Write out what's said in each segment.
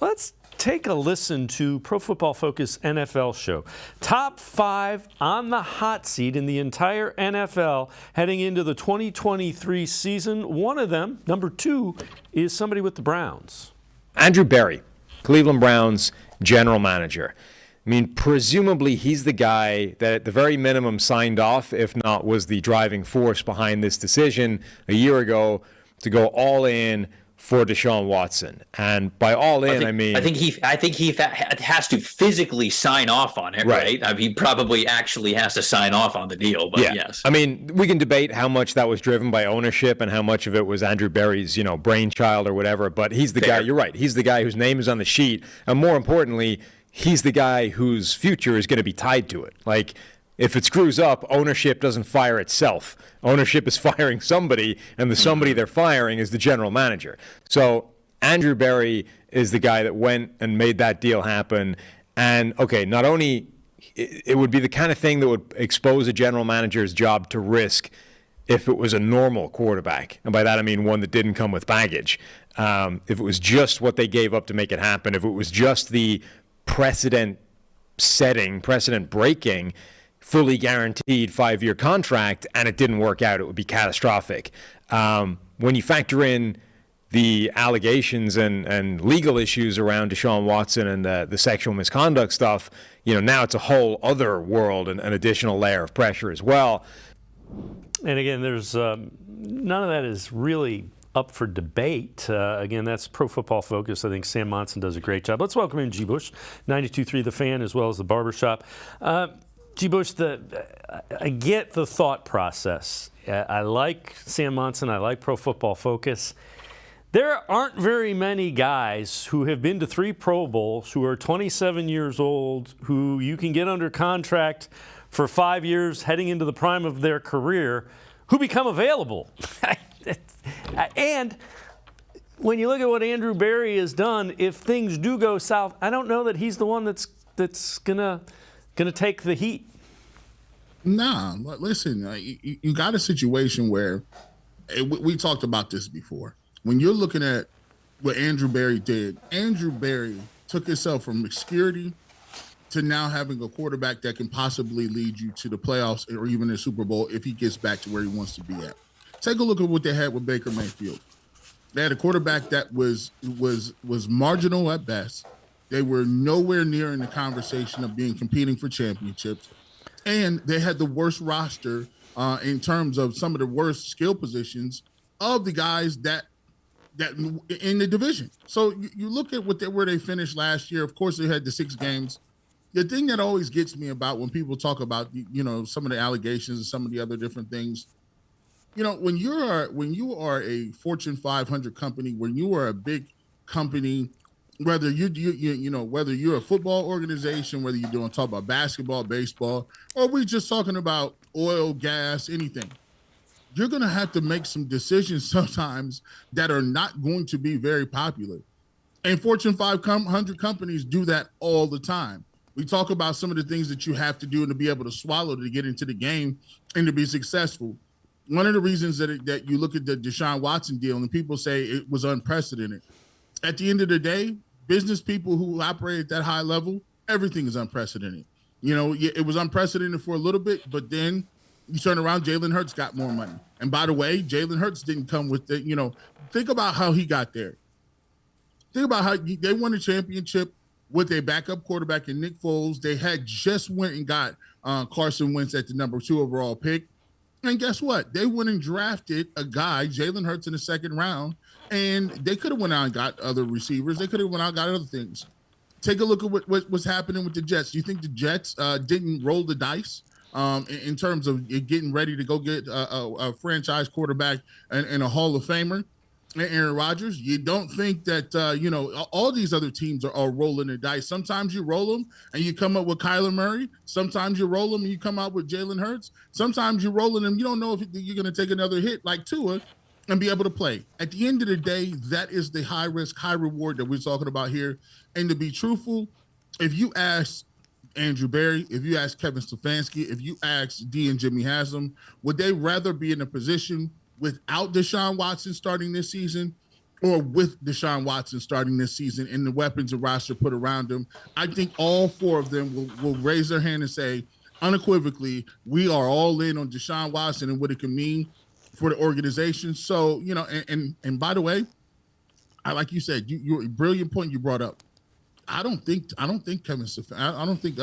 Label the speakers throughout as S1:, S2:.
S1: Let's take a listen to Pro Football Focus NFL show. Top 5 on the hot seat in the entire NFL heading into the 2023 season. One of them, number 2, is somebody with the Browns.
S2: Andrew Berry, Cleveland Browns general manager. I mean, presumably he's the guy that at the very minimum signed off, if not was the driving force behind this decision a year ago to go all in for Deshaun Watson. And by all in,
S3: I think he has to physically sign off on it, right? I mean, he probably actually has to sign off on the deal, but
S2: yeah.
S3: Yes.
S2: I mean, we can debate how much that was driven by ownership and how much of it was Andrew Berry's, brainchild or whatever, but he's the guy, you're right, he's the guy whose name is on the sheet. And more importantly, he's the guy whose future is going to be tied to it. Like, if it screws up, ownership doesn't fire itself. Ownership is firing somebody, and the somebody they're firing is the general manager. So Andrew Berry is the guy that went and made that deal happen. And, okay, not only it would be the kind of thing that would expose a general manager's job to risk if it was a normal quarterback. And by that I mean one that didn't come with baggage. If it was just what they gave up to make it happen, if it was just the precedent-setting, precedent-breaking, fully guaranteed 5-year contract, and it didn't work out, it would be catastrophic. When you factor in the allegations and legal issues around Deshaun Watson and the sexual misconduct stuff, now it's a whole other world and an additional layer of pressure as well.
S1: And again, there's none of that is really up for debate. Again, that's Pro Football Focus. I think Sam Monson does a great job. Let's welcome in G. Bush, 92.3 The Fan, as well as the Barbershop. G. Bush, I get the thought process. I like Sam Monson. I like Pro Football Focus. There aren't very many guys who have been to 3 Pro Bowls, who are 27 years old, who you can get under contract for 5 years heading into the prime of their career, who become available. And when you look at what Andrew Berry has done, if things do go south, I don't know that he's the one that's gonna take the heat.
S4: Nah, listen, you got a situation where we talked about this before. When you're looking at what Andrew Berry did, Andrew Berry took himself from obscurity to now having a quarterback that can possibly lead you to the playoffs or even the Super Bowl if he gets back to where he wants to be at. Take a look at what they had with Baker Mayfield. They had a quarterback that was marginal at best. They were nowhere near in the conversation of competing for championships. And they had the worst roster in terms of some of the worst skill positions of the guys that in the division. So you look at where they finished last year. Of course, they had the 6 games. The thing that always gets me about when people talk about, some of the allegations and some of the other different things, when you are a Fortune 500 company, when you are a big company, whether whether you're a football organization, whether you're talk about basketball, baseball, or we're just talking about oil, gas, anything, you're going to have to make some decisions sometimes that are not going to be very popular. And Fortune 500 companies do that all the time. We talk about some of the things that you have to do and to be able to swallow to get into the game and to be successful. One of the reasons that you look at the Deshaun Watson deal and people say it was unprecedented. At the end of the day, business people who operate at that high level, everything is unprecedented. It was unprecedented for a little bit, but then you turn around, Jalen Hurts got more money. And by the way, Jalen Hurts didn't come with think about how he got there. Think about how they won a championship with a backup quarterback in Nick Foles. They had just went and got Carson Wentz at the number 2 overall pick. And guess what? They went and drafted a guy, Jalen Hurts, in the 2nd round, and they could have went out and got other receivers. They could have went out and got other things. Take a look at what's happening with the Jets. Do you think the Jets didn't roll the dice in terms of getting ready to go get a franchise quarterback and a Hall of Famer, Aaron Rodgers? You don't think that, all these other teams are rolling the dice. Sometimes you roll them and you come up with Kyler Murray. Sometimes you roll them and you come out with Jalen Hurts. Sometimes you're rolling them. You don't know if you're going to take another hit like Tua and be able to play. At the end of the day, that is the high risk, high reward that we're talking about here. And to be truthful, if you ask Andrew Berry, if you ask Kevin Stefanski, if you ask D and Jimmy Haslam, would they rather be in a position without Deshaun Watson starting this season or with Deshaun Watson starting this season and the weapons and roster put around him, I think all four of them will raise their hand and say, unequivocally, we are all in on Deshaun Watson and what it can mean for the organization. So, and by the way, like you said, you a brilliant point you brought up. I don't think Kevin Stefanski, I don't think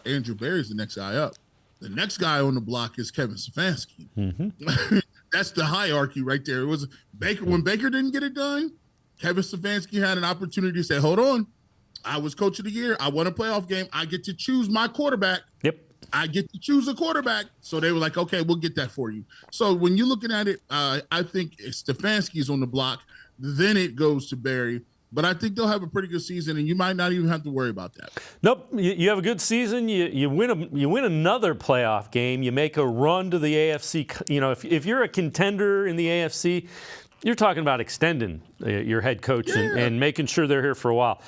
S4: Andrew Berry is the next guy up. The next guy on the block is Kevin Stefanski. Mm-hmm. That's the hierarchy right there. It was Baker. When Baker didn't get it done, Kevin Stefanski had an opportunity to say, hold on, I was coach of the year. I won a playoff game. I get to choose my quarterback.
S1: Yep.
S4: I get to choose a quarterback. So they were like, okay, we'll get that for you. So when you're looking at it, I think Stefanski's on the block. Then it goes to Berry. But I think they'll have a pretty good season, and you might not even have to worry about that.
S1: Nope. You have a good season. You win another playoff game. You make a run to the AFC. If you're a contender in the AFC, you're talking about extending your head coach and making sure they're here for a while.